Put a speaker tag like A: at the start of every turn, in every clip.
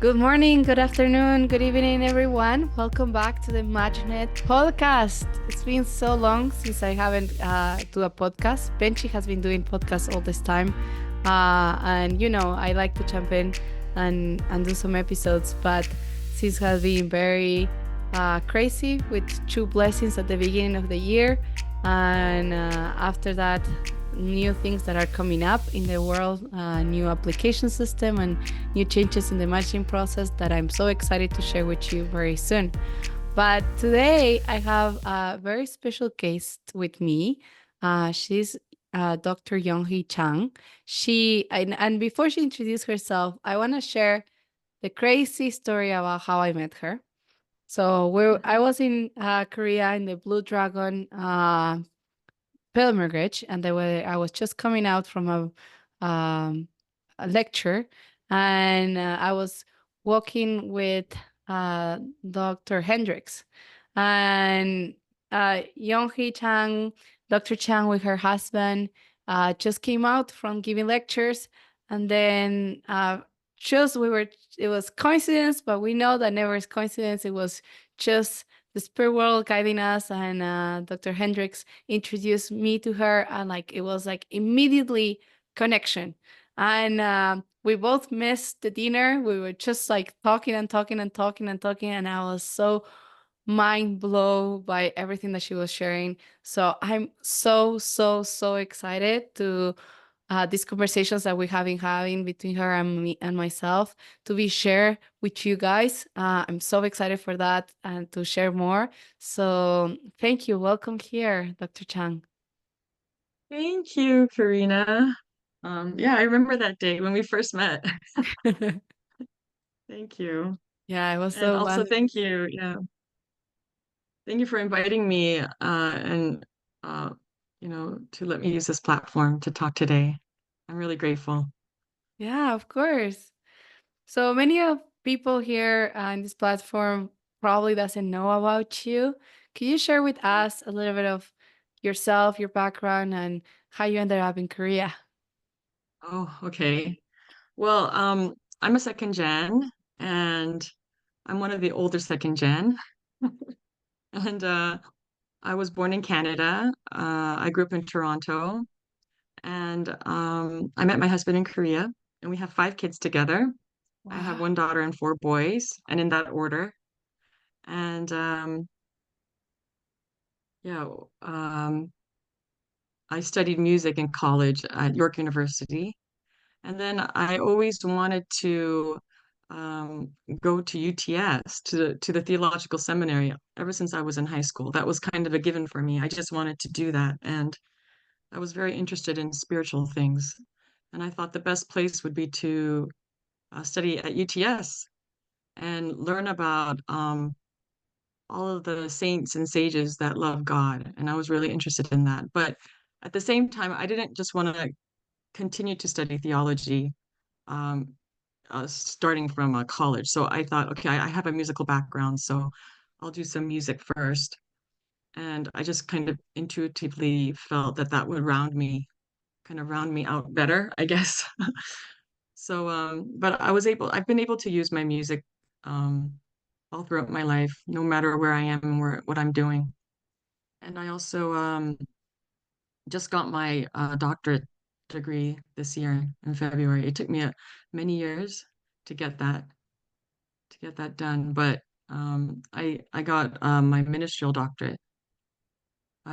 A: Good morning, good afternoon, good evening, everyone. Welcome back to the Magnet podcast. It's been so long since I haven't do a podcast. Benchi has been doing podcasts all this time, and I like to jump in and do some episodes. But since has been very crazy with two blessings at the beginning of the year, and after that, new things that are coming up in the world, new application system and new changes in the matching process that I'm so excited to share with you very soon. But today I have a very special guest with me. She's Dr. Chang. And before she introduces herself, I want to share the crazy story about how I met her. So I was in Korea in the Blue Dragon pilgrimage, and I was just coming out from a lecture, and I was walking with Dr. Hendricks, and Yonghee Chang, Dr. Chang with her husband just came out from giving lectures, and then just we were. It was coincidence, but we know that never is coincidence. It was just the spirit world guiding us, and Dr. Hendricks introduced me to her, and like it was like immediately connection. And we both missed the dinner. We were just like talking and talking and talking and talking, and I was so mind blown by everything that she was sharing. So I'm so excited to these conversations that we have been having between her and me and myself to be shared with you guys. I'm so excited for that and to share more. So thank you. Welcome here, Dr. Chang.
B: Thank you, Karina. Yeah, I remember that day when we first met. Thank you.
A: Yeah, it was
B: And
A: so
B: also
A: wonderful.
B: thank you. Yeah. Thank you for inviting me and to let me use this platform to talk today. I'm really grateful.
A: Yeah, of course. So many of people here in this platform probably doesn't know about you. Can you share with us a little bit of yourself, your background, and how you ended up in Korea?
B: Oh, okay. Well, I'm a second gen and I'm one of the older second gen. And I was born in Canada. I grew up in Toronto. And I met my husband in Korea, and we have 5 kids together. I have
A: Wow.
B: one daughter and 4 boys, and in that order. And yeah, I studied music in college at York University. And then I always wanted to um, go to UTS, to the theological seminary, ever since I was in high school. That was kind of a given for me. I just wanted to do that. And I was very interested in spiritual things. And I thought the best place would be to study at UTS and learn about all of the saints and sages that love God. And I was really interested in that. But at the same time, I didn't just want to continue to study theology um, starting from college. So I thought, okay, I have a musical background, so I'll do some music first. And I just kind of intuitively felt that that would kind of round me out better, I guess. So, but I've been able to use my music um, all throughout my life, no matter where I am and what I'm doing. And I also just got my doctorate degree this year in February. It took me many years to get that done, but I got my ministerial doctorate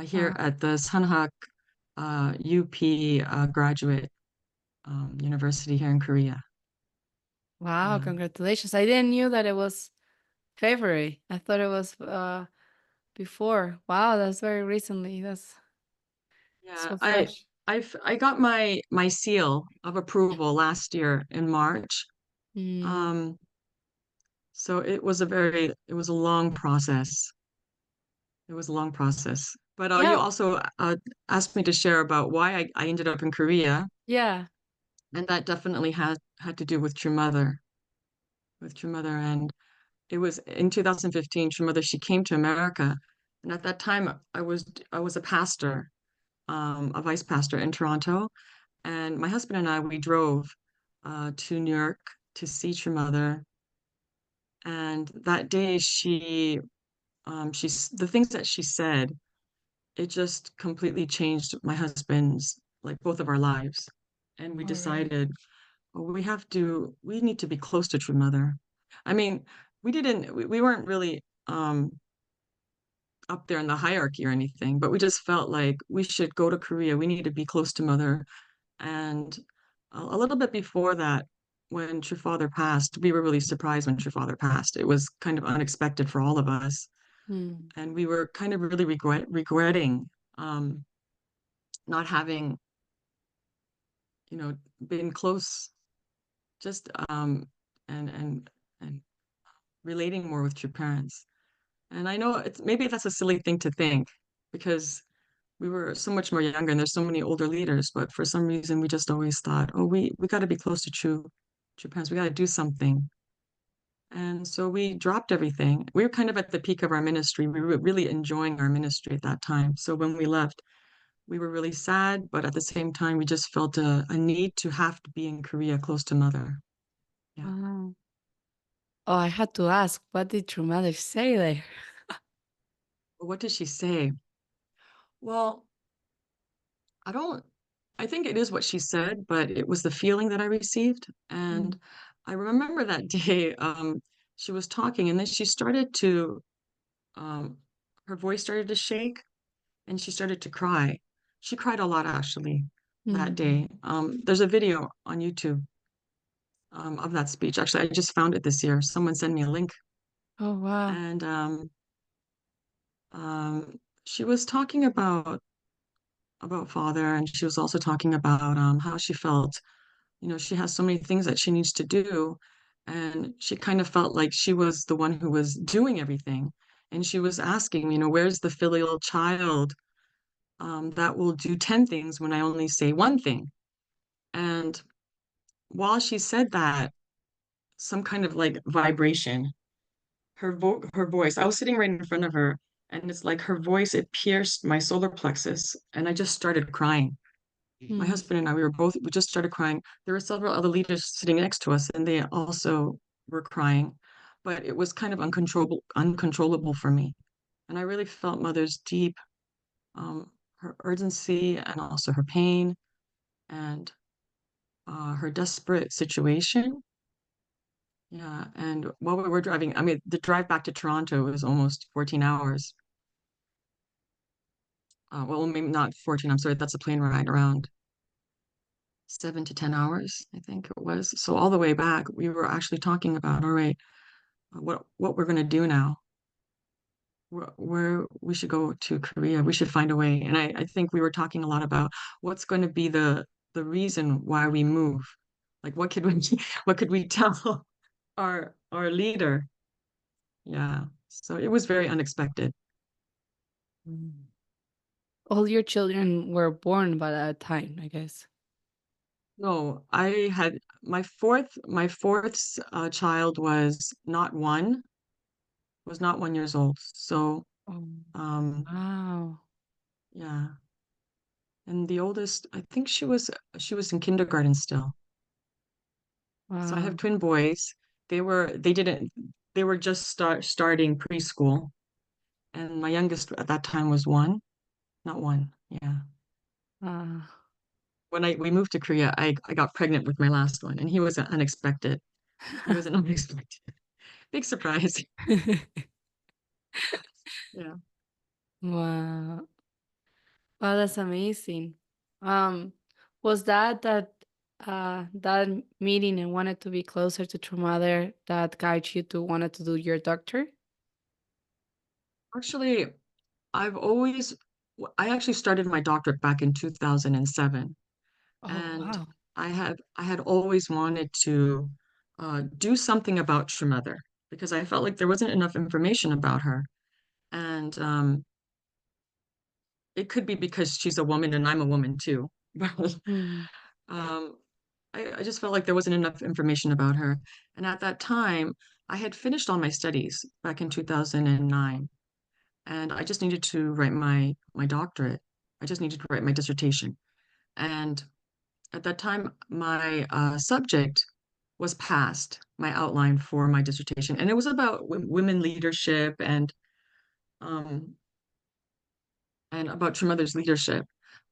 B: here
A: Wow.
B: at the Sanhak UP graduate university here in Korea.
A: Wow,
B: Yeah.
A: congratulations. I didn't knew that it was February. I thought it was before. Wow, that's very recently. That's
B: Yeah,
A: so fresh.
B: I got my seal of approval last year in March.
A: Mm.
B: Um, so it was a long process. It was a long process. But you
A: Yeah,
B: also asked me to share about why I ended up in Korea,
A: yeah.
B: and that definitely had to do with True Mother. And it was in 2015, True Mother, she came to America, and at that time I was a pastor, a vice pastor in Toronto. And my husband and I, we drove to New York to see True Mother. And that day she's the things that she said, it just completely changed my husband's, like both of our lives. And we
A: All right.
B: decided, well, we need to be close to True Mother. I mean, we weren't really up there in the hierarchy or anything, but we just felt like we should go to Korea. We need to be close to Mother. And a little bit before that, when True Father passed, we were really surprised when True Father passed. It was kind of unexpected for all of us.
A: Mm.
B: And we were kind of really regretting um, not having, been close, just and relating more with true parents. And I know it's maybe that's a silly thing to think because we were so much more younger and there's so many older leaders, but for some reason we just always thought, oh, we got to be close to true parents. We got to do something. And so we dropped everything. We were kind of at the peak of our ministry. We were really enjoying our ministry at that time. So when we left, we were really sad, but at the same time, we just felt a need to have to be in Korea close to Mother. Yeah.
A: Wow. Oh, I had to ask, what did your mother say there?
B: But what did she say? Well, I don't, I think it is what she said, but it was the feeling that I received. And
A: Mm.
B: I remember that day, she was talking and then she started um, her voice started to shake and she started to cry. She cried a lot actually that
A: Mm.
B: day. There's a video on YouTube of that speech. Actually, I just found it this year. Someone sent me a link,
A: Oh, wow.
B: and she was talking about father, and she was also talking about how she felt. She has so many things that she needs to do, and she kind of felt like she was the one who was doing everything. And she was asking, where's the filial child that will do 10 things when I only say one thing? And while she said that, some kind of like vibration, her voice, I was sitting right in front of her, and it's like her voice, it pierced my solar plexus, and I just started crying. My
A: Mm.
B: husband and I, we just started crying. There were several other leaders sitting next to us, and they also were crying, but it was kind of uncontrollable for me. And I really felt Mother's deep, her urgency and also her pain and her desperate situation. Yeah, and while we were driving, I mean, the drive back to Toronto was almost 14 hours. Well, maybe not 14, I'm sorry, that's a plane ride around 7 to 10 hours, I think it was. So all the way back, we were actually talking about, all right, what we're going to do now, where we should go to Korea, we should find a way. And I think we were talking a lot about what's going to be the reason why we move. Like what could we what could we tell our leader? Yeah. So it was very unexpected.
A: Mm. All your children were born by that time, I guess.
B: No, I had my fourth child was not 1 years old. So
A: Oh,
B: um
A: wow.
B: yeah. And the oldest, I think she was in kindergarten still. So I have
A: Wow.
B: twin boys. They were just starting preschool. And my youngest at that time was one, not one. Yeah.
A: Uh,
B: When we moved to Korea, I got pregnant with my last one and he was unexpected. He was an unexpected. Big surprise. Yeah.
A: wow. Wow, that's amazing. Um, was that meeting and wanted to be closer to your mother that guided you to wanted to do your doctor?
B: Actually, I actually started my doctorate back in 2007,
A: Oh,
B: and
A: wow.
B: I had always wanted to do something about your mother because I felt like there wasn't enough information about her. And it could be because she's a woman and I'm a woman too. But
A: Mm.
B: um, I just felt like there wasn't enough information about her. And at that time, I had finished all my studies back in 2009, and I just needed to write my doctorate. I just needed to write my dissertation. And at that time, my subject was passed, my outline for my dissertation, and it was about women leadership um, and about True Mother's leadership.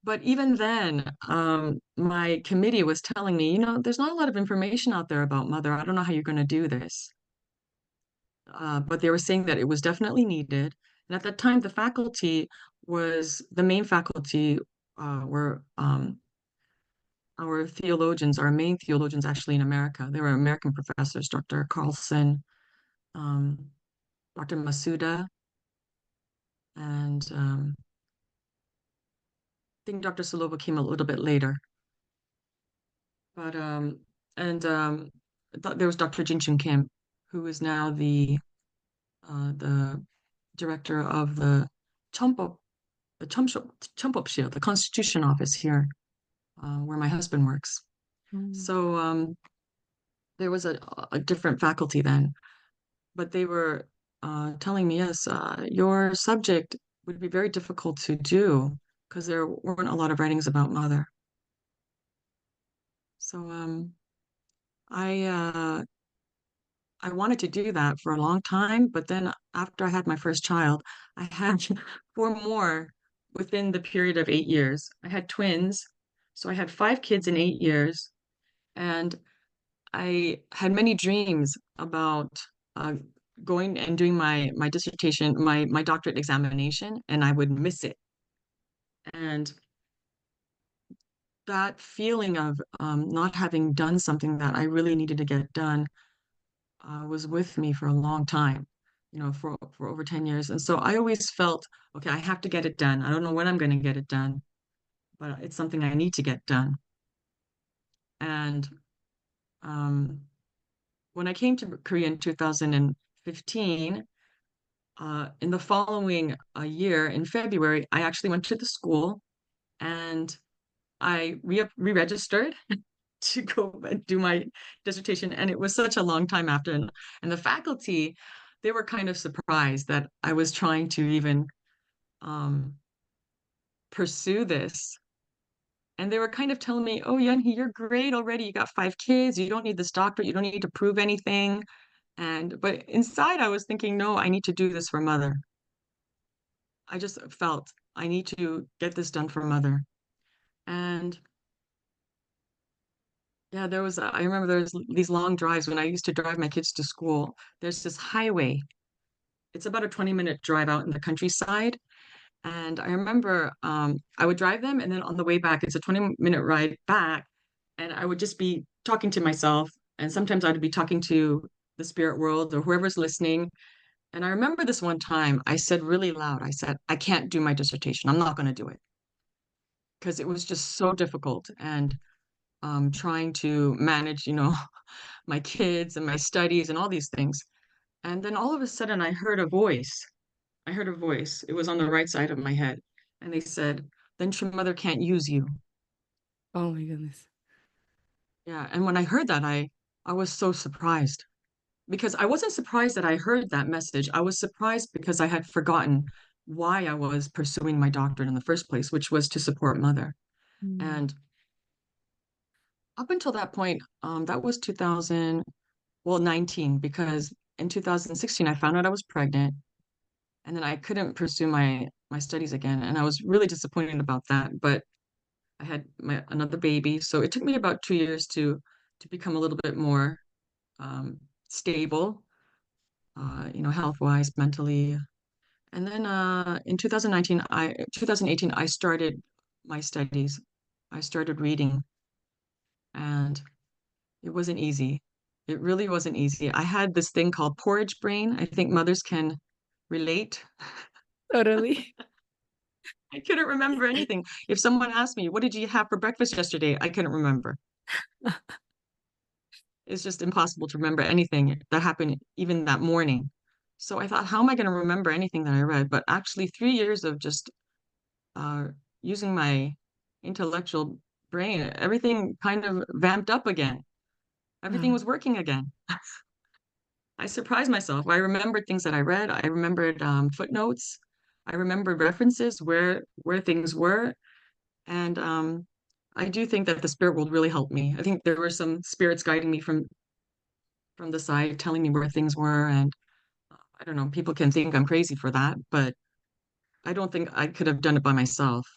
B: But even then, my committee was telling me, there's not a lot of information out there about mother. I don't know how you're going to do this. But they were saying that it was definitely needed. And at that time, the main faculty were our main theologians actually in America. They were American professors, Dr. Carlson, um, Dr. Masuda, and I think Dr. Silova came a little bit later. But and there was Dr. Jin Kim, who is now the director of the Cheonbop the Constitution Office here, where my husband works.
A: Mm.
B: So there was a different faculty then, but they were telling me, yes, your subject would be very difficult to do because there weren't a lot of writings about mother. So I I wanted to do that for a long time, but then after I had my first child, I had four more within the period of 8 years. I had twins, so I had five kids in 8 years, and I had many dreams about uh, going and doing my dissertation, my doctorate examination, and I would miss it. And that feeling of not having done something that I really needed to get done was with me for a long time, for over 10 years. And so I always felt, okay, I have to get it done. I don't know when I'm going to get it done, but it's something I need to get done. And um, when I came to Korea in 2015, in the following year, in February, I actually went to the school and I re-registered to go and do my dissertation. And it was such a long time after. And the faculty, they were kind of surprised that I was trying to even um, pursue this. And they were kind of telling me, oh, Yunhee, you're great already. You got five kids. You don't need this doctorate. You don't need to prove anything. But inside I was thinking, no, I need to do this for mother. I just felt I need to get this done for mother. And yeah, I remember there was these long drives when I used to drive my kids to school. There's this highway. It's about a 20-minute drive out in the countryside. And I remember I would drive them, and then on the way back, it's a 20-minute ride back. And I would just be talking to myself. And sometimes I'd be talking to the spirit world or whoever's listening. And I remember this one time I said really loud, I said, I can't do my dissertation. I'm not going to do it because it was just so difficult. And trying to manage, my kids and my studies and all these things. And then all of a sudden, I heard a voice. I heard a voice. It was on the right side of my head. And they said, then your mother can't use you.
A: Oh my goodness.
B: Yeah. And when I heard that, I was so surprised because I wasn't surprised that I heard that message. I was surprised because I had forgotten why I was pursuing my doctorate in the first place, which was to support mother.
A: Mm.
B: And up until that point, that was 19, because in 2016 I found out I was pregnant, and then I couldn't pursue my studies again, and I was really disappointed about that. But I had my another baby, so it took me about 2 years to become a little bit more stable, health wise, mentally. And then in 2018, I started my studies. I started reading, and it wasn't easy. It really wasn't easy. I had this thing called porridge brain. I think mothers can relate.
A: Totally.
B: I couldn't remember anything. If someone asked me, what did you have for breakfast yesterday? I couldn't remember. It's just impossible to remember anything that happened even that morning. So I thought, how am I going to remember anything that I read? But actually, 3 years of just uh, using my intellectual brain, everything kind of vamped up again. Everything was working again. I surprised myself. I remembered things that I read. I remembered footnotes. I remembered references where things were, and I do think that the spirit world really helped me. I think there were some spirits guiding me from from the side telling me where things were. And I don't know, people can think I'm crazy for that, but I don't think I could have done it by myself.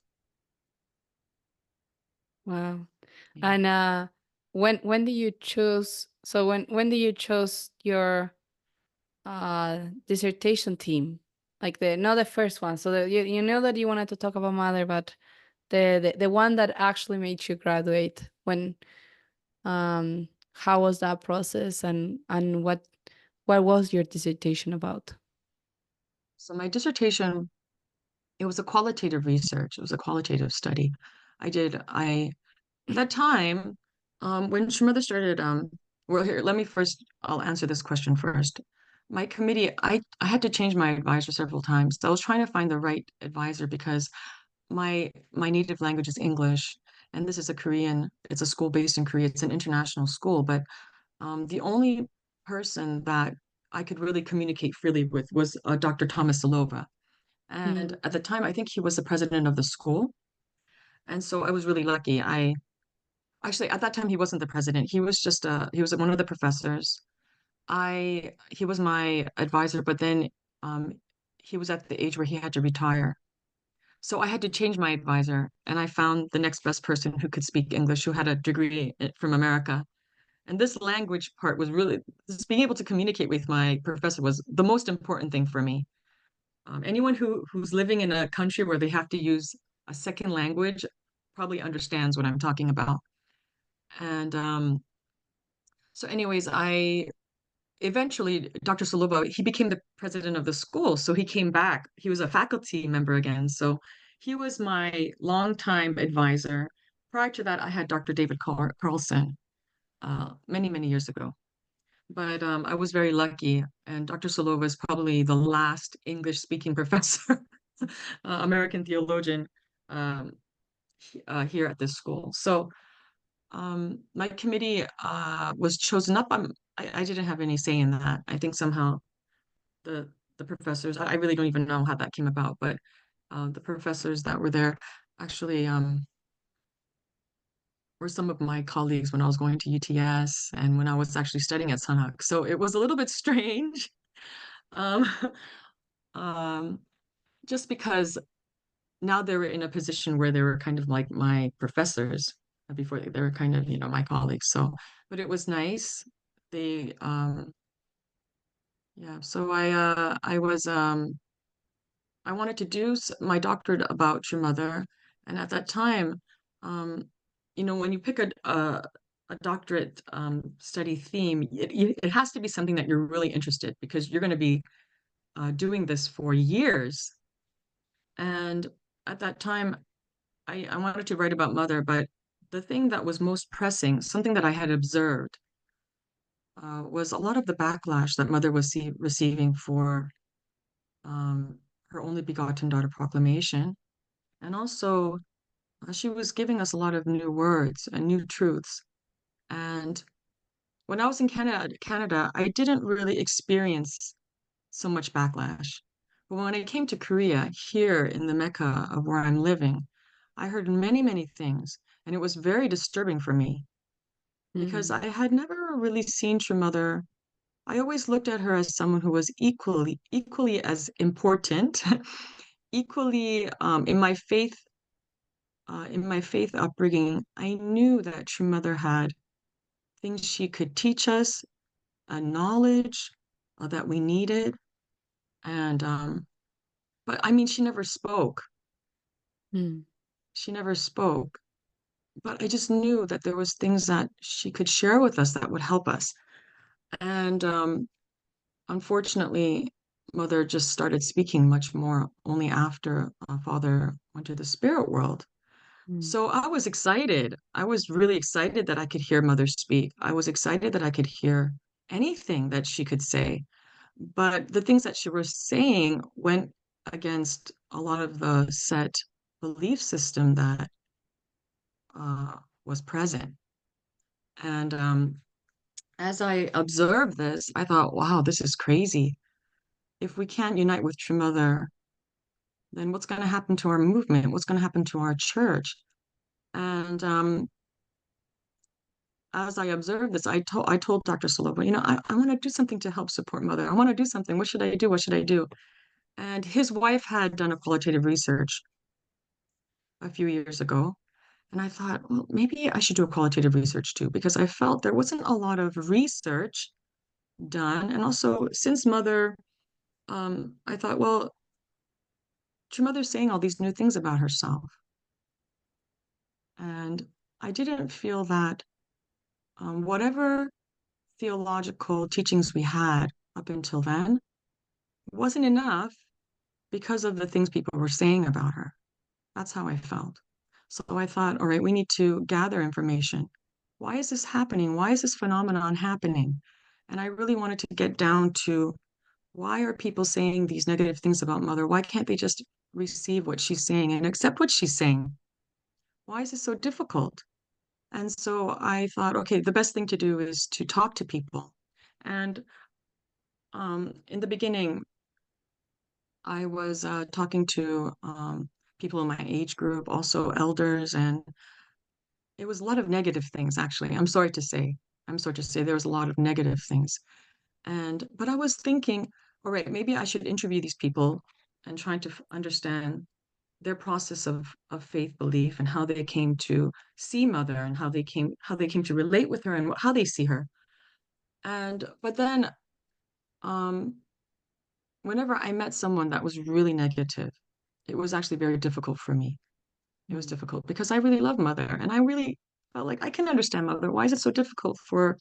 A: Wow.
B: Yeah.
A: And when do you choose? So when do you choose your dissertation team? Like the not the first one. So you know that you wanted to talk about mother, but the one that actually made you graduate. When how was that process, and what was your dissertation about?
B: So my dissertation, it was a qualitative research. It was a qualitative study. I at that time, when Shrimother started, well, here, let me first, I'll answer this question first. My committee, I had to change my advisor several times. So I was trying to find the right advisor because my native language is English, and this is a Korean, it's a school based in Korea. It's an international school, but the only person that I could really communicate freely with was Dr. Thomas Silova. And
A: Mm,
B: at the time, I think he was the president of the school. And so I was really lucky. I Actually, at that time, he wasn't the president. He was one of the professors. He was my advisor, but then um, he was at the age where he had to retire. So I had to change my advisor, and I found the next best person who could speak English, who had a degree from America. And this language part was really, just being able to communicate with my professor was the most important thing for me. Anyone who's living in a country where they have to use a second language probably understands what I'm talking about. And so, anyways, I eventually, Dr. Soloba, he became the president of the school. So he came back. He was a faculty member again. So he was my longtime advisor. Prior to that, I had Dr. David Carlson many, many years ago. But I was very lucky. And Dr. Solova is probably the last English speaking professor, American theologian um, here at this school. So my committee was chosen up. I didn't have any say in that. I think somehow the the professors, I really don't even know how that came about, but the professors that were there actually were some of my colleagues when I was going to UTS and when I was actually studying at Sunhak. So it was a little bit strange, um, um, just because now they were in a position where they were kind of like my professors. Before they were kind of, my colleagues. So, but it was nice. They, yeah. So I wanted to do my doctorate about your mother, and at that time, um, when you pick a doctorate study theme, it has to be something that you're really interested because you're going to be doing this for years. And at that time, I wanted to write about mother, but the thing that was most pressing, something that I had observed, was a lot of the backlash that mother was receiving for um, her only begotten daughter proclamation. And also, she was giving us a lot of new words and new truths. And when I was in Canada, I didn't really experience so much backlash. But when I came to Korea, here in the Mecca of where I'm living, I heard many, many things, and it was very disturbing for me because
A: mm,
B: I had never really seen True Mother. I always looked at her as someone who was equally as important, equally in my faith upbringing. I knew that True Mother had things she could teach us, a knowledge that we needed, and but I mean, she never spoke.
A: mm,
B: She never spoke. But I just knew that there was things that she could share with us that would help us. And unfortunately, Mother just started speaking much more only after Father went to the spirit world.
A: mm,
B: So I was excited. I was really excited that I could hear Mother speak. I was excited that I could hear anything that she could say. But the things that she was saying went against a lot of the set belief system that uh, was present. And as I observed this, I thought, wow, this is crazy. If we can't unite with True Mother, then what's going to happen to our movement? What's going to happen to our church? And as I observed this, I told Dr. Solova, I want to do something to help support mother. I want to do something. What should I do? What should I do? And his wife had done a qualitative research a few years ago. And I thought, well, maybe I should do a qualitative research too, because I felt there wasn't a lot of research done. And also, since mother, I thought, well, your mother's saying all these new things about herself. And I didn't feel that whatever theological teachings we had up until then wasn't enough because of the things people were saying about her. That's how I felt. So I thought, all right, we need to gather information. Why is this happening? Why is this phenomenon happening? And I really wanted to get down to why are people saying these negative things about mother? Why can't they just receive what she's saying and accept what she's saying? Why is this so difficult? And so I thought, okay, the best thing to do is to talk to people. And in the beginning, I was talking to people in my age group, also elders, and it was a lot of negative things, actually. I'm sorry to say. I'm sorry to say there was a lot of negative things. But I was thinking, all right, maybe I should interview these people and try to understand their process of faith belief and how they came to see mother and how they came to relate with her and how they see her. But then um, whenever I met someone that was really negative, it was actually very difficult for me. It was
A: Mm.
B: difficult because I really love mother and I really felt like I can understand mother. Why is it so difficult for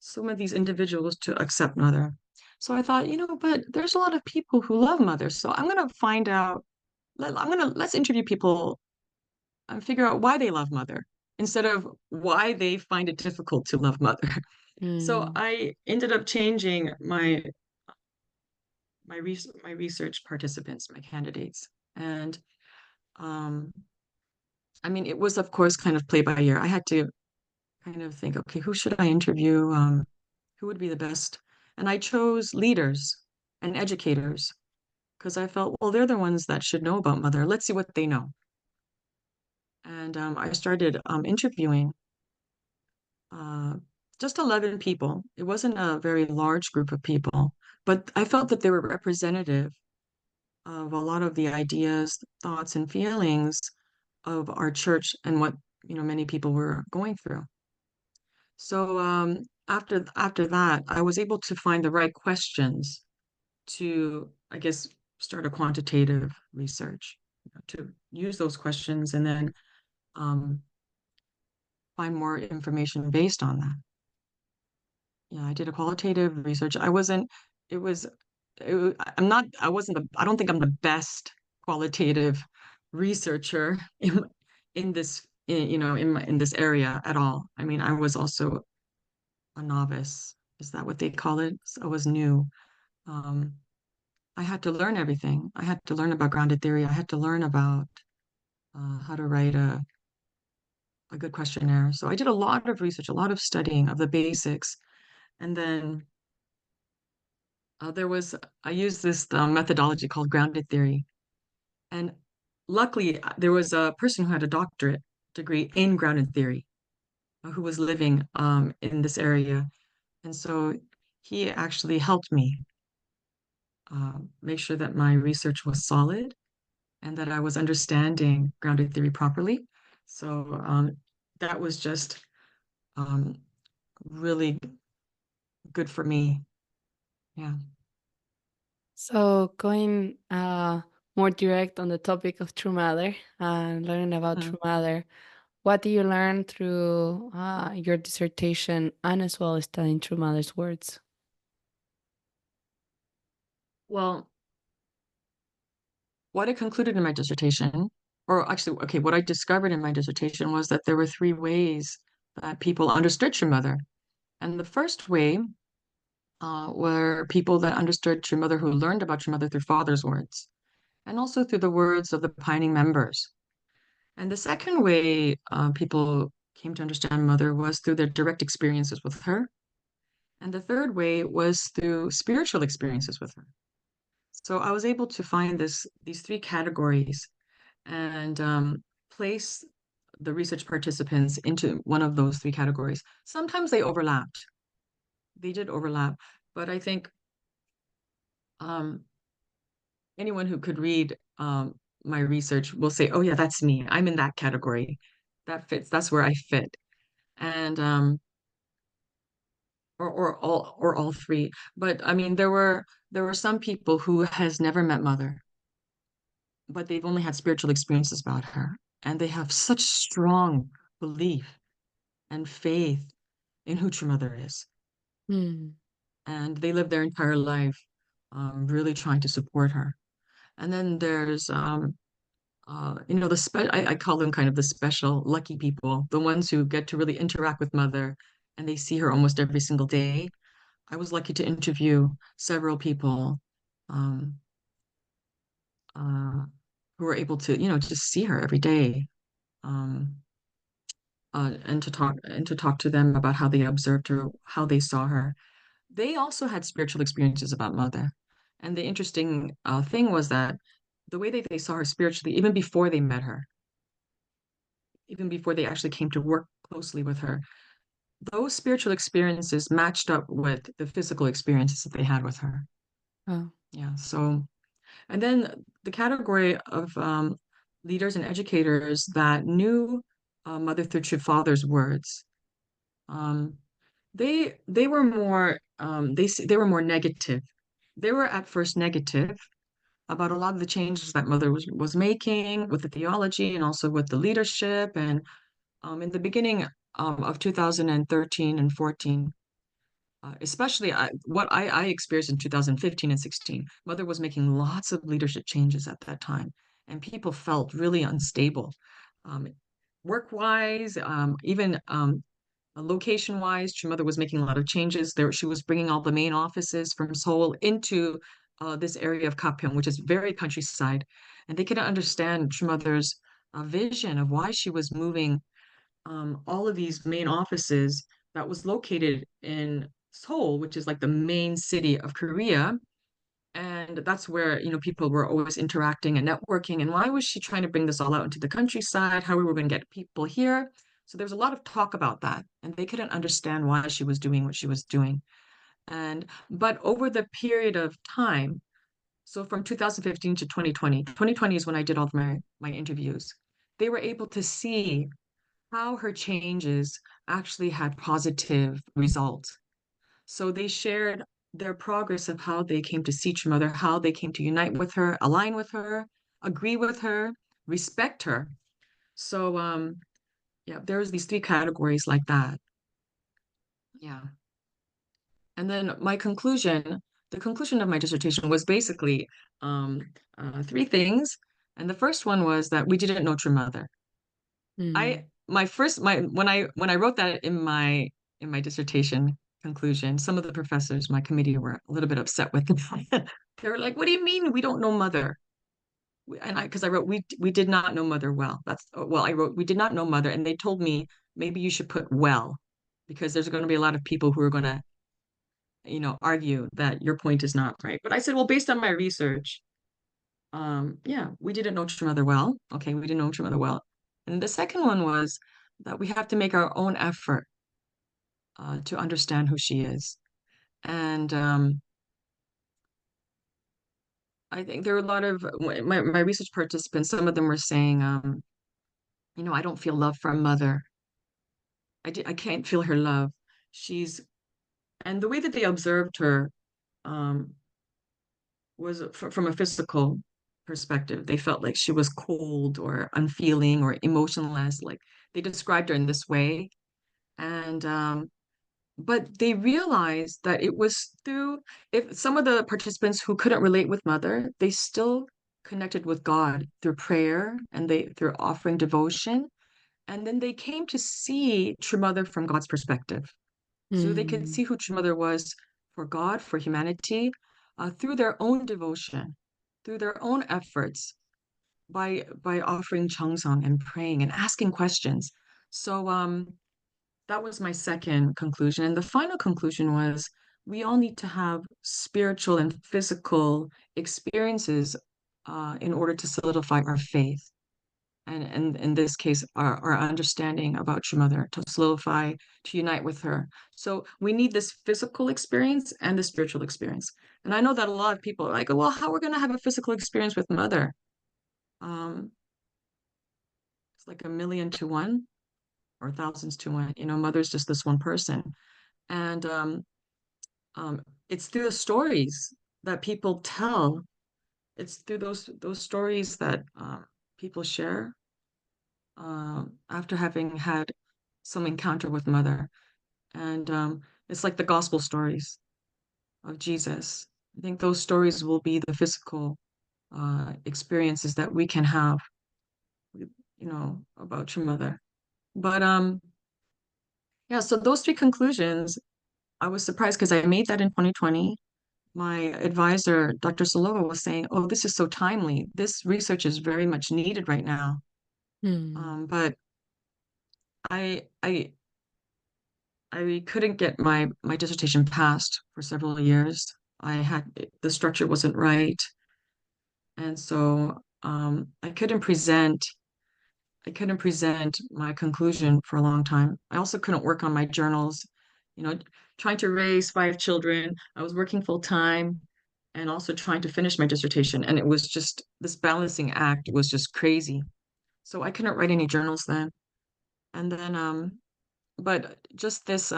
B: some of these individuals to accept mother? So I thought, but there's a lot of people who love mother. So I'm going to find out, let's interview people and figure out why they love mother instead of why they find it difficult to love mother. So
A: Mm.
B: I ended up changing my research participants, my candidates. And um, I mean, it was, of course, kind of play by ear. I had to kind of think, okay, who should I interview? Who would be the best? And I chose leaders and educators because I felt, well, they're the ones that should know about mother. Let's see what they know. And I started interviewing uh, just 11 people. It wasn't a very large group of people, but I felt that they were representative of a lot of the ideas, thoughts, and feelings of our church and what, many people were going through. So after that, I was able to find the right questions to, I guess, start a quantitative research, to use those questions and then um, find more information based on that. Yeah, I did a qualitative research. I wasn't, it was, I'm not, I wasn't I don't think I'm the best qualitative researcher in this, in this area at all. I mean, I was also a novice. Is that what they call it? So I was new. Um, I had to learn everything. I had to learn about grounded theory. I had to learn about how to write a good questionnaire. So I did a lot of research, a lot of studying of the basics. And then I used this methodology called grounded theory. And luckily, there was a person who had a doctorate degree in grounded theory who was living in this area. And so he actually helped me make sure that my research was solid and that I was understanding grounded theory properly. So that was just um, really good for me. Yeah.
A: So going more direct on the topic of True Mother and learning about
B: Mhm.
A: True Mother, what do you learn through your dissertation and as well as studying True Mother's words?
B: Well, what I concluded in my dissertation, or actually, okay, what I discovered in my dissertation was that there were three ways that people understood True Mother. And the first way were people that understood True Mother who learned about True Mother through Father's words, and also through the words of the pioneering members. And the second way people came to understand Mother was through their direct experiences with her. And the third way was through spiritual experiences with her. So I was able to find these three categories and place the research participants into one of those three categories. Sometimes they overlapped. They did overlap, but I think um, anyone who could read my research will say, "Oh yeah, that's me. I'm in that category. That fits. That's where I fit." And or all three. But I mean, there were some people who has never met mother, but they've only had spiritual experiences about her, and they have such strong belief and faith in who true mother is,
A: Mm.
B: and they live their entire life really trying to support her. And then there's I call them kind of the special lucky people, the ones who get to really interact with mother and they see her almost every single day. I was lucky to interview several people um, uh, who were able to, just see her every day, um, and to talk to them about how they observed her, how they saw her. They also had spiritual experiences about mother, and the interesting thing was that the way that they saw her spiritually, even before they met her, even before they actually came to work closely with her, those spiritual experiences matched up with the physical experiences that they had with her.
A: Oh.
B: Yeah, so and then the category of leaders and educators that knew Mother through Father's words, um, they were more they were more negative. They were at first negative about a lot of the changes that Mother was making with the theology and also with the leadership. And in the beginning of 2013 and 14, especially what I experienced in 2015 and 16. Mother was making lots of leadership changes at that time, and people felt really unstable, um, work-wise, even location-wise. Mother was making a lot of changes. There, she was bringing all the main offices from Seoul into this area of Gapyeong, which is very countryside, and they couldn't understand Mother's vision of why she was moving all of these main offices that was located in Seoul, which is like the main city of Korea. And that's where, people were always interacting and networking. And why was she trying to bring this all out into the countryside? How we were going to get people here? So there was a lot of talk about that. And they couldn't understand why she was doing what she was doing. But over the period of time, so from 2015 to 2020, 2020 is when I did all of my interviews. They were able to see how her changes actually had positive results. So they shared their progress of how they came to see True Mother, how they came to unite with her, align with her, agree with her, respect her. So yeah, there's these three categories like that. Yeah. And then the conclusion of my dissertation was basically um, three things. And the first one was that we didn't know True Mother.
A: Mm.
B: I my first my when I wrote that in my dissertation conclusion, some of the professors, my committee, were a little bit upset with me. They were like, "What do you mean we don't know mother?" And I because I wrote we did not know mother well. I wrote we did not know mother, and they told me maybe you should put well because there's going to be a lot of people who are going to argue that your point is not right. But I said, well, based on my research, yeah, we didn't know each other well. Okay, we didn't know each other well. And the second one was that we have to make our own effort to understand who she is. And I think there were a lot of my research participants, some of them were saying, I don't feel love from mother. I can't feel her love. She's, and the way that they observed her um, was from a physical perspective. They felt like she was cold or unfeeling or emotionless. Like they described her in this way. And but they realized that it was through if some of the participants who couldn't relate with mother, they still connected with God through prayer and they through offering devotion. And then they came to see True Mother from God's perspective. So they could
A: Mm.
B: see who True Mother was for God, for humanity, through their own devotion, through their own efforts, by offering changsang and praying and asking questions. So that was my second conclusion. And the final conclusion was we all need to have spiritual and physical experiences in order to solidify our faith. and in this case, our understanding about True Mother to solidify, to unite with her. So we need this physical experience and the spiritual experience. And I know that a lot of people are like, well, how we're going to have a physical experience with Mother? Um, it's like a million to one or thousands to one. Mother's just this one person. And um, it's through the stories that people tell. It's through those stories that people share after having had some encounter with Mother. And it's like the gospel stories of Jesus. I think those stories will be the physical experiences that we can have, about your mother. But yeah, so those three conclusions, I was surprised because I made that in 2020. My advisor, Dr. Salova, was saying, "Oh, this is so timely. This research is very much needed right now."
A: Hmm.
B: But I, I, I couldn't get my dissertation passed for several years. The structure wasn't right, and so I couldn't present my conclusion for a long time. I also couldn't work on my journals, you know, trying to raise five children. I was working full time and also trying to finish my dissertation, and it was just this balancing act was just crazy. So I couldn't write any journals then. And then but just this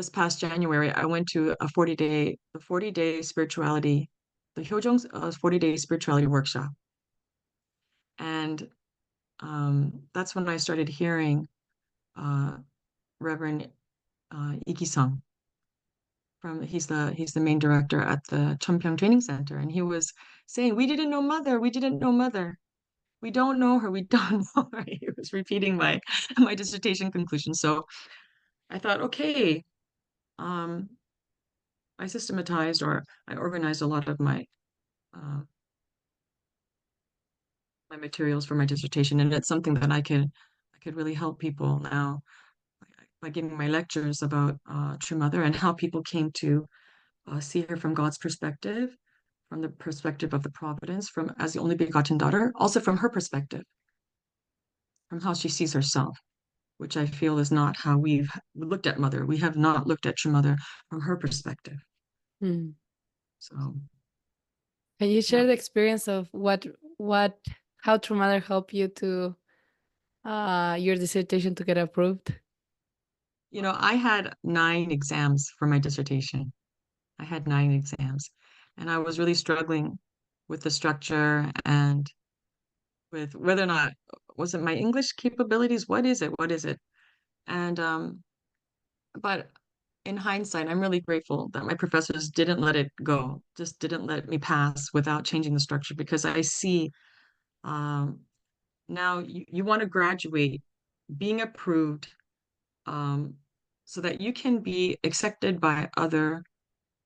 B: past January, I went to the 40-day spirituality, the Hyojong's 40-day spirituality workshop. And that's when I started hearing uh, Reverend Iki-sung he's the main director at the Cheonpyeong Training Center, and he was saying, "We didn't know Mother, we didn't know Mother, we don't know her, we don't know her." He was repeating my dissertation conclusion. So I thought, okay, um, I organized a lot of uh, my materials for my dissertation, and it's something that I could really help people now by giving my lectures about True Mother and how people came to see her from God's perspective, from the perspective of the providence, from as the only begotten daughter, also from her perspective, from how she sees herself, which I feel is not how we've looked at Mother. We have not looked at True Mother from her perspective.
A: Hmm.
B: So,
A: Can you
B: yeah.
A: share the experience of what how True Mother helped you to your dissertation to get approved?
B: I had 9 exams for my dissertation. I had 9 exams, and I was really struggling with the structure and with whether or not was it my English capabilities? What is it? What is it? And but in hindsight, I'm really grateful that my professors didn't let it go, just didn't let me pass without changing the structure because I see um, now you want to graduate being approved um, so that you can be accepted by other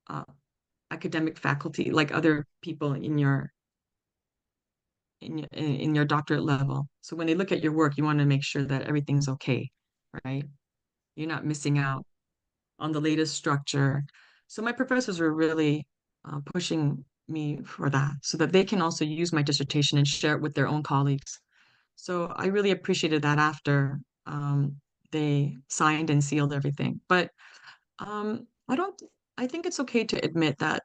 B: uh, academic faculty, like other people in your doctorate level. So when they look at your work, you want to make sure that everything's okay, right? You're not missing out on the latest structure. So my professors were really pushing me for that so that they can also use my dissertation and share it with their own colleagues. So I really appreciated that after they signed and sealed everything. But I don't, I think it's okay to admit that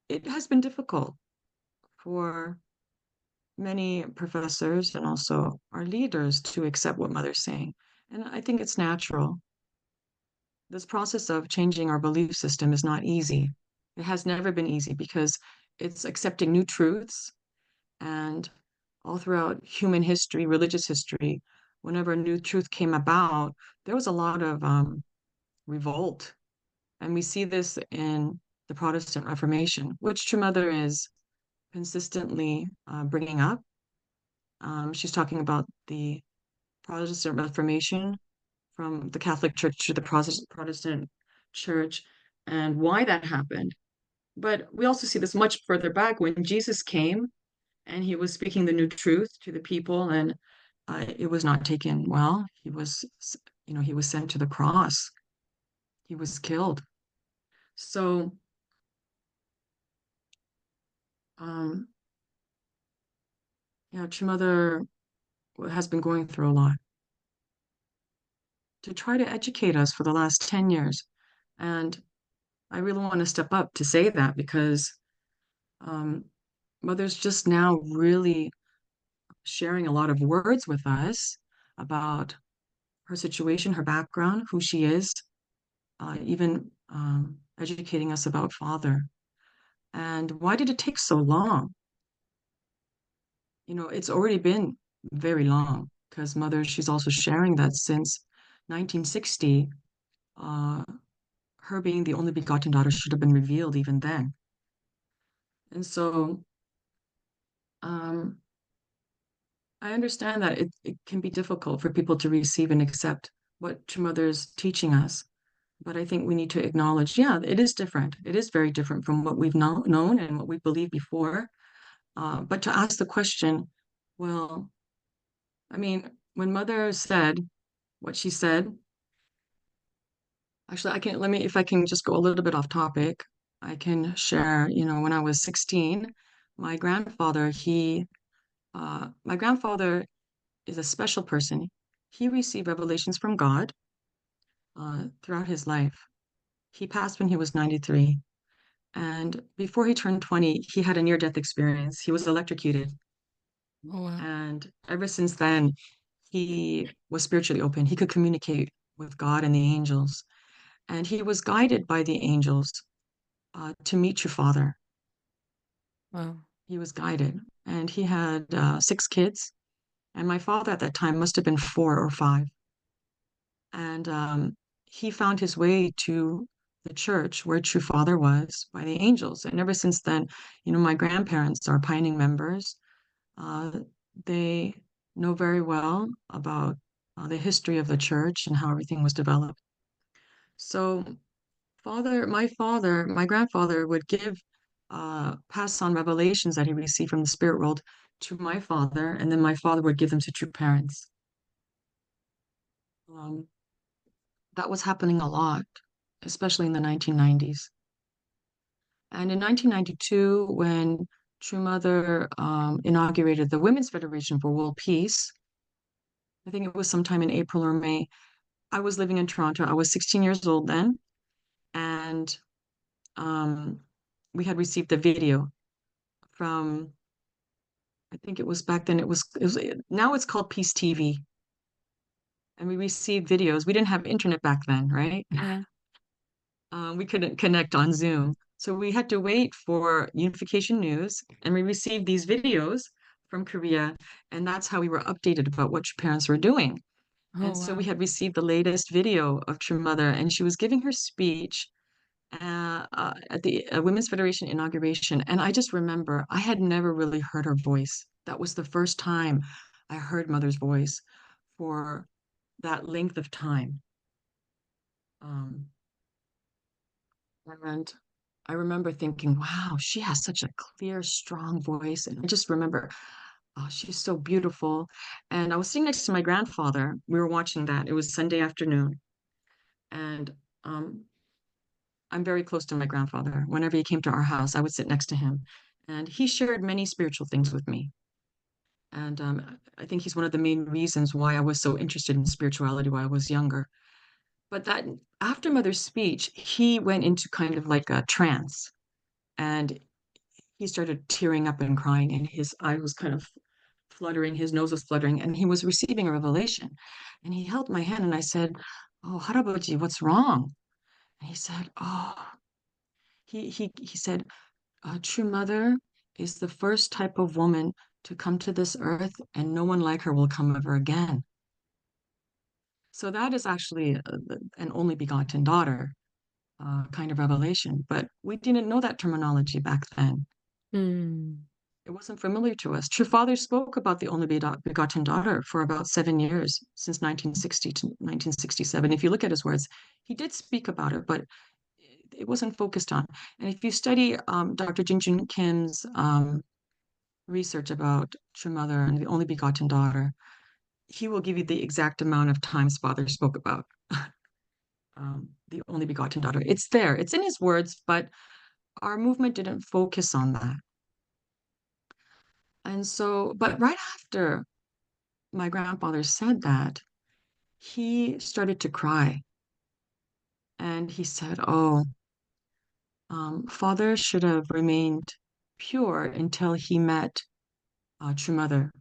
B: it has been difficult for many professors and also our leaders to accept what Mother's saying. And I think it's natural. This process of changing our belief system is not easy. It has never been easy because it's accepting new truths. And all throughout human history, religious history, whenever a new truth came about, there was a lot of revolt. And we see this in the Protestant Reformation, which True Mother is consistently bringing up. She's talking about the Protestant Reformation from the Catholic Church to the Protestant Church and why that happened. But we also see this much further back when Jesus came and he was speaking the new truth to the people, and it was not taken well. He was sent to the cross. He was killed. So, um, Yeah, True Mother has been going through a lot to try to educate us for the last 10 years. And I really want to step up to say that because um, Mother's just now really sharing a lot of words with us about her situation, her background, who she is, even educating us about Father. And why did it take so long? It's already been very long because Mother, she's also sharing that since 1960, uh, her being the only begotten daughter should have been revealed even then. And so um, I understand that it can be difficult for people to receive and accept what True Mother is teaching us. But I think we need to acknowledge, yeah, it is different. It is very different from what we've known and what we believed before. But to ask the question, well, I mean, when Mother said what she said, actually, if I can just go a little bit off topic, I can share, when I was 16, my grandfather, my grandfather is a special person. He received revelations from God throughout his life. He passed when he was 93. And before he turned 20, he had a near-death experience. He was electrocuted.
A: Oh, wow.
B: And ever since then, he was spiritually open. He could communicate with God and the angels. And he was guided by the angels to meet your father.
A: Wow.
B: He was guided. And he had 6 kids. And my father at that time must have been 4 or 5. And he found his way to the church where True Father was by the angels. And ever since then, my grandparents are pioneering members. Uh, they know very well about the history of the church and how everything was developed. So, my grandfather would pass on revelations that he received from the spirit world to my father, and then my father would give them to true parents. Um, that was happening a lot, especially in the 1990s. And in 1992, when True Mother inaugurated the Women's Federation for World Peace, I think it was sometime in April or May. I was living in Toronto. I was 16 years old then, and um, we had received a video from, I think it was back then, now it's called Peace TV. And we received videos. We didn't have internet back then, right?
A: Yeah.
B: We couldn't connect on Zoom. So we had to wait for Unification News, and we received these videos from Korea, and that's how we were updated about what your parents were doing.
A: Oh,
B: And so we
A: wow.
B: had received the latest video of True Mother, and she was giving her speech at the Women's Federation inauguration. And I just remember I had never really heard her voice. That was the first time I heard Mother's voice for that length of time. Um, and I remember thinking, wow, she has such a clear, strong voice. And I just remember, oh, she's so beautiful. And I was sitting next to my grandfather. We were watching that. It was Sunday afternoon. And um, I'm very close to my grandfather. Whenever he came to our house, I would sit next to him. And he shared many spiritual things with me. And I think he's one of the main reasons why I was so interested in spirituality while I was younger. But that after Mother's speech, he went into kind of like a trance and he started tearing up and crying, and his eye was kind of fluttering, his nose was fluttering, and he was receiving a revelation. And he held my hand and I said, "Oh, Harabaji, what's wrong?" And he said, "Oh, he said, True Mother is the first type of woman to come to this earth, and no one like her will come ever again." So that is actually an only begotten daughter kind of revelation. But we didn't know that terminology back then.
A: Mm.
B: It wasn't familiar to us. True Father spoke about the only begotten daughter for about 7 years, since 1960 to 1967. If you look at his words, he did speak about it, but it wasn't focused on. And if you study Dr. Jin Kim's research about True Mother and the only begotten daughter, he will give you the exact amount of times Father spoke about the only begotten daughter. It's there, it's in his words, but our movement didn't focus on that. And so, but right after my grandfather said that, he started to cry. And he said, "Oh, father should have remained pure until he met true mother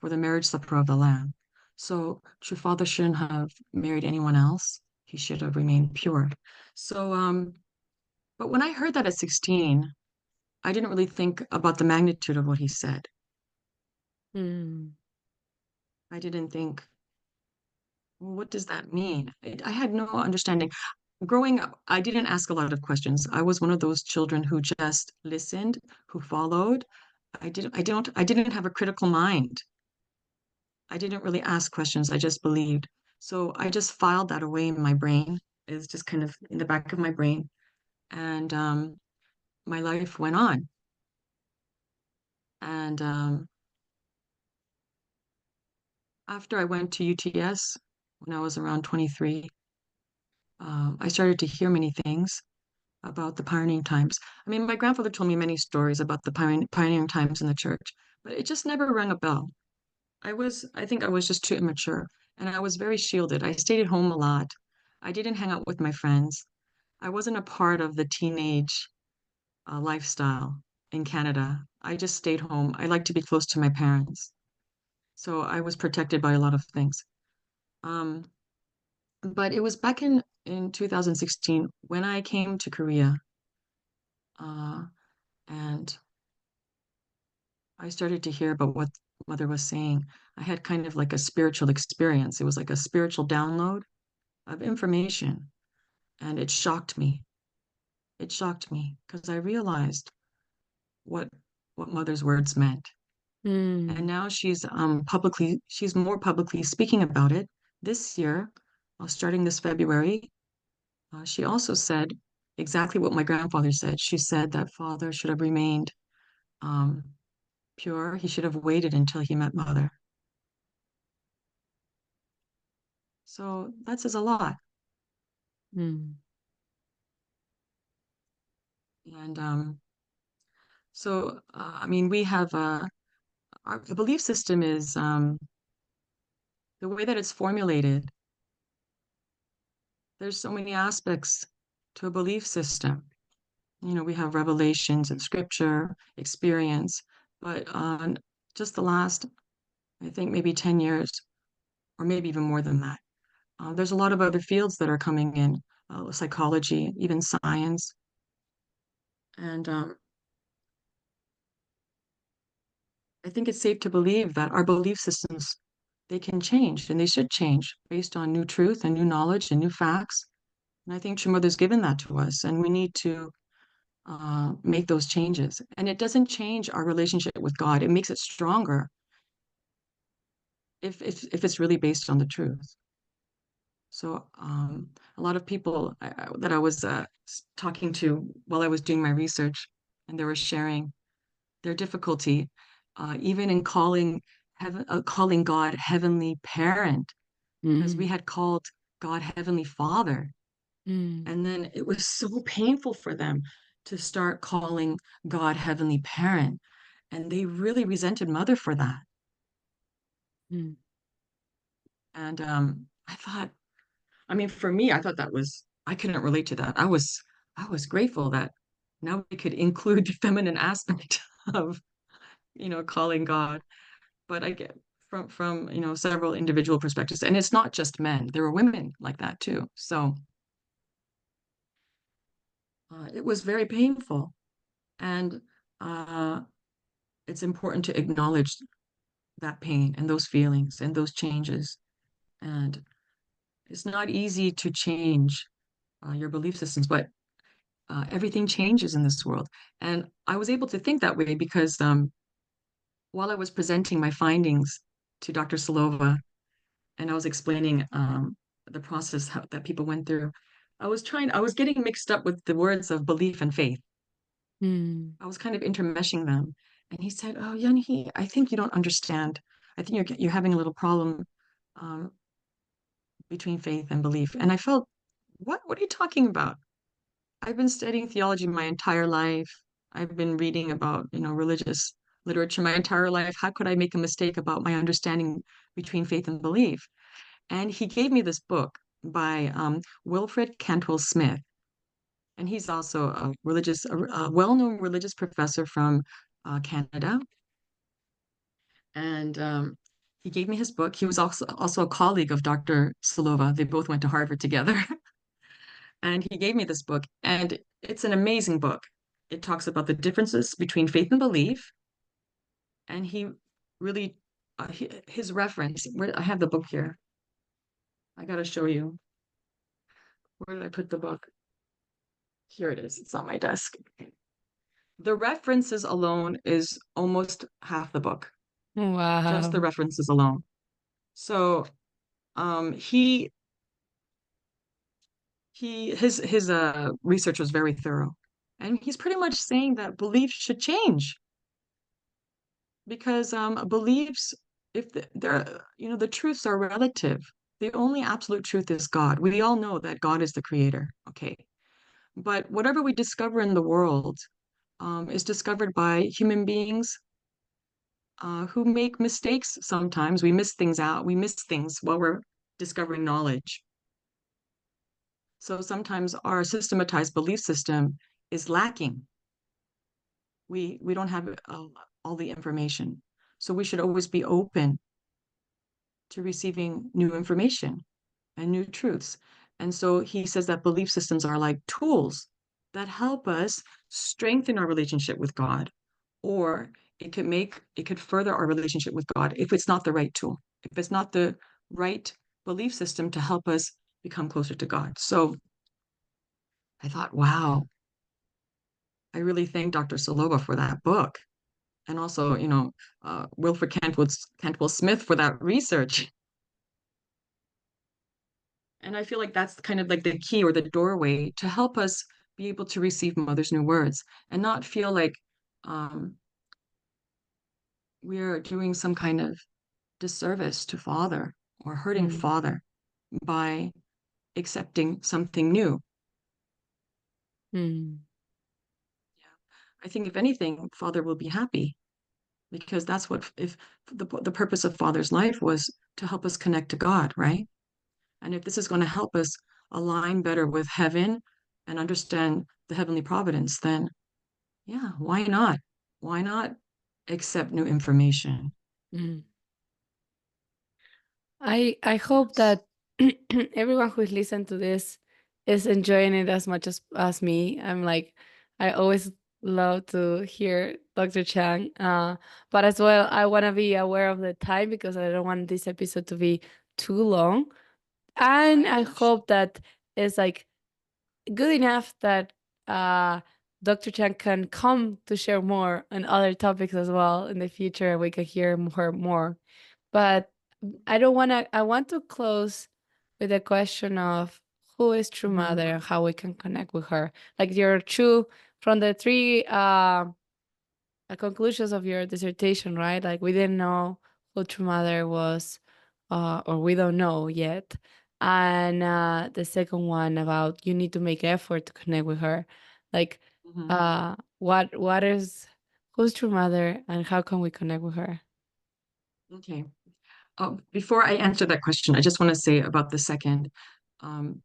B: for the marriage supper of the Lamb. So true father shouldn't have married anyone else. He should have remained pure." So, but when I heard that at 16, I didn't really think about the magnitude of what he said.
A: Mm.
B: I didn't think, well, what does that mean? I had no understanding. Growing up, I didn't ask a lot of questions. I was one of those children who just listened, who followed. I didn't have a critical mind. I didn't really ask questions. I just believed. So I just filed that away in my brain. It's just kind of in the back of my brain. And my life went on. And after I went to UTS when I was around 23, I started to hear many things about the pioneering times. I mean, my grandfather told me many stories about the pioneering times in the church, but it just never rang a bell. I think I was just too immature, and I was very shielded. I stayed at home a lot. I didn't hang out with my friends. I wasn't a part of the teenage lifestyle in Canada. I just stayed home. I like to be close to my parents, so I was protected by a lot of things. Um, but it was back in 2016 when I came to Korea, uh, and I started to hear about what Mother was saying. I had kind of like a spiritual experience. It was like a spiritual download of information, and it shocked me. It shocked me because I realized what Mother's words meant. And
A: Mm.
B: now she's more publicly speaking about it. This year, starting this February, she also said exactly what my grandfather said. She said that father should have remained um, pure. He should have waited until he met Mother. So that says a lot.
A: Mm.
B: And I mean, we have our the belief system is the way that it's formulated. There's so many aspects to a belief system. You know, we have revelations and scripture, experience, but on just the last, I think maybe 10 years, or maybe even more than that, there's a lot of other fields that are coming in, psychology, even science. And I think it's safe to believe that our belief systems, they can change and they should change based on new truth and new knowledge and new facts. And I think True Mother's given that to us, and we need to make those changes. And it doesn't change our relationship with God. It makes it stronger if it's really based on the truth. So a lot of people that I was talking to while I was doing my research, and they were sharing their difficulty, even in calling God Heavenly Parent, because we
A: Mm.
B: had called God Heavenly Father.
A: Mm.
B: And then it was so painful for them to start calling God Heavenly Parent. And they really resented Mother for that.
A: Mm.
B: And I thought, I mean, for me, I thought I couldn't relate to that. I was grateful that now we could include the feminine aspect of, calling God. But I get from, several individual perspectives. And it's not just men. There were women like that too. So it was very painful. And uh, it's important to acknowledge that pain and those feelings and those changes. And it's not easy to change your belief systems, but everything changes in this world. And I was able to think that way because while I was presenting my findings to Dr. Silova and I was explaining the process that people went through, I was getting mixed up with the words of belief and faith.
A: Mm.
B: I was kind of intermeshing them. And he said, "Oh, Yunhee, I think you don't understand. I think you're having a little problem um, between faith and belief." And I felt, what are you talking about? I've been studying theology my entire life. I've been reading about, religious. literature my entire life. How could I make a mistake about my understanding between faith and belief? And he gave me this book by Wilfred Cantwell Smith. And he's also a well-known religious professor from Canada. And he gave me his book. He was also a colleague of Dr. Silova. They both went to Harvard together. And he gave me this book, and it's an amazing book. It talks about the differences between faith and belief. And he really, his reference, where I have the book here. I got to show you. Where did I put the book? Here it is. It's on my desk. The references alone is almost half the book, just the
A: Wow.
B: references alone. So he his research was very thorough, and he's pretty much saying that beliefs should change because beliefs, if they're the truths are relative. The only absolute truth is God. We all know that God is the creator, okay? But whatever we discover in the world is discovered by human beings who make mistakes sometimes. We miss things out. We miss things while we're discovering knowledge. So sometimes our systematized belief system is lacking. We don't have all the information. So we should always be open to receiving new information and new truths. And so he says that belief systems are like tools that help us strengthen our relationship with God, or it could further our relationship with God if it's not the right tool, if it's not the right belief system to help us become closer to God. So I thought, wow, I really thank Dr. Saloba for that book. And also, Wilfred Cantwell Smith for that research. And I feel like that's kind of like the key or the doorway to help us be able to receive Mother's new words and not feel like um, we're doing some kind of disservice to Father or hurting
A: Mm,
B: Father by accepting something new.
A: mm,
B: I think if anything, Father will be happy because that's what if the purpose of Father's life was to help us connect to God, right? And if this is going to help us align better with heaven and understand the heavenly providence, then yeah, why not? Why not accept new information?
A: mm. I hope
B: Yes.
A: that everyone who's listened to this is enjoying it as much as me. I'm like, I always love to hear Dr. Chang. But as well, I want to be aware of the time because I don't want this episode to be too long. And
B: I
A: I
B: understand.
A: hope that it's like good enough that uh Dr. Chang can come to share more on other topics as well in the future. We can hear more. But I don't want to, I want to close with a question of who is true
B: Mhm.
A: mother and how we can connect with her. Like your true, from the three conclusions of your dissertation, right? Like we didn't know who true mother was, or we don't know yet. And the second one about you need to make effort to connect with her. Like,
B: Mhm.
A: what is who's true mother and how can we connect with her?
B: Okay. Oh, before I answer that question, I just want to say about the second. Um,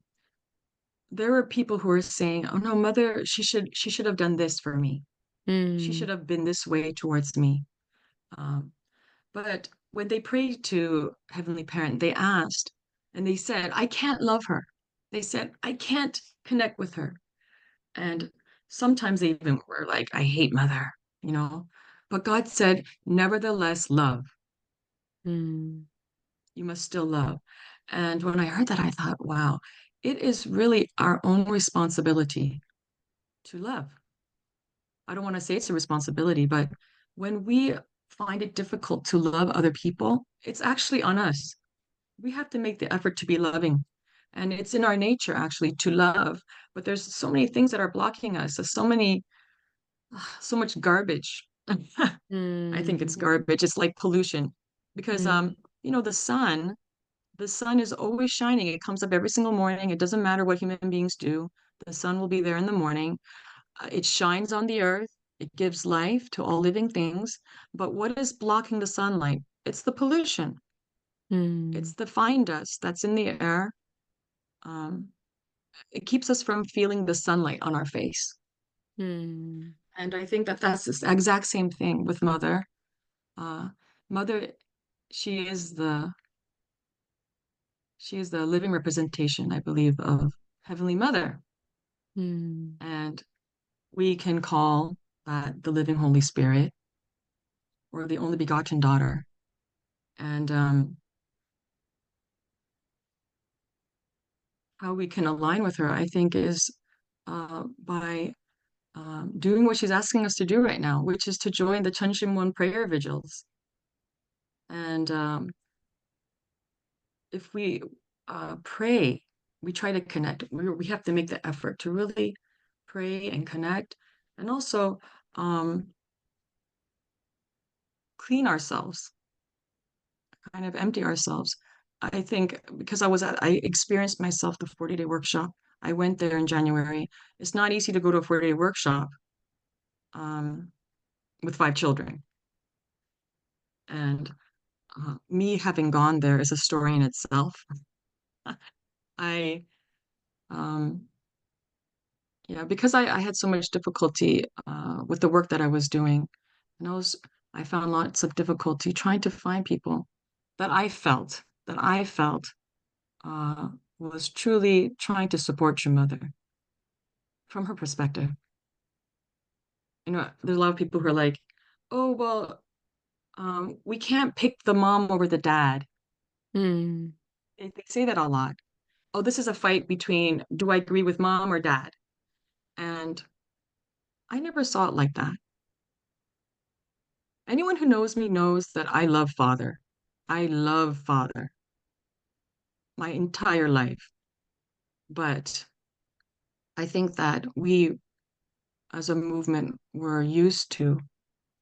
B: there are people who are saying, "Oh no, mother, she should have done this for me. She should
A: Mm,
B: have been this way towards me." Um, but when they prayed to Heavenly Parent, they asked and they said, "I can't love her." They said, "I can't connect with her." And sometimes they even were like, "I hate mother," you know. But God said, "Nevertheless, love.
A: mm,
B: You must still love." And when I heard that, I thought, wow, it is really our own responsibility to love. I don't want to say it's a responsibility, but when we find it difficult to love other people, it's actually on us. We have to make the effort to be loving. And it's in our nature actually to love, but there's so many things that are blocking us. There's so much garbage. I think it's
A: mm,
B: garbage. It's like pollution because
A: mm,
B: the sun is always shining. It comes up every single morning. It doesn't matter what human beings do. The sun will be there in the morning. It shines on the earth. It gives life to all living things. But what is blocking the sunlight? It's the pollution.
A: Mm.
B: It's the fine dust that's in the air. Um, it keeps us from feeling the sunlight on our face.
A: Mm.
B: And I think that that's the exact same thing with Mother. Uh, Mother, she is the she is the living representation, I believe, of Heavenly Mother.
A: Mm.
B: And we can call that the living Holy Spirit or the only begotten daughter. And how we can align with her, I think, is by doing what she's asking us to do right now, which is to join the Chunshimwon prayer vigils. And if we pray, we try to connect. We have to make the effort to really pray and connect, and also um, clean ourselves, kind of empty ourselves. I think because I experienced myself the 40-day workshop. I went there in January. It's not easy to go to a 40-day workshop um, with 5 children. And me having gone there is a story in itself. I, um, yeah, because I had so much difficulty with the work that I was doing, and I found lots of difficulty trying to find people that I felt uh, was truly trying to support your mother from her perspective. There's a lot of people who are like, "Oh, well, we can't pick the mom over the dad."
A: Mm.
B: They say that a lot. Oh, this is a fight between do I agree with mom or dad? And I never saw it like that. Anyone who knows me knows that I love father. I love father my entire life. But I think that we, as a movement, were used to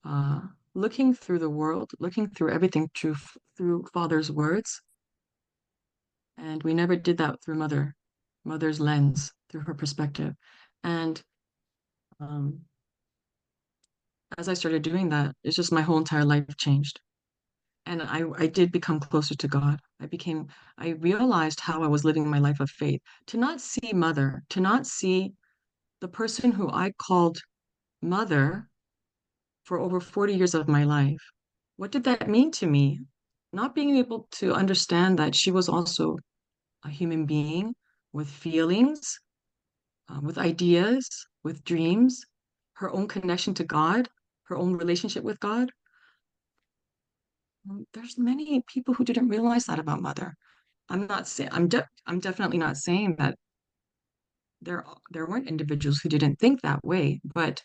B: uh, looking through the world, looking through everything through father's words. And we never did that through mother's lens, through her perspective. And um, as I started doing that, it's just my whole entire life changed. And I did become closer to God. I realized how I was living my life of faith. To not see mother, to not see the person who I called mother for over 40 years of my life. What did that mean to me? Not being able to understand that she was also a human being with feelings, with ideas, with dreams, her own connection to God, her own relationship with God. There's many people who didn't realize that about mother. I'm not saying I'm definitely not saying that there there weren't individuals who didn't think that way, but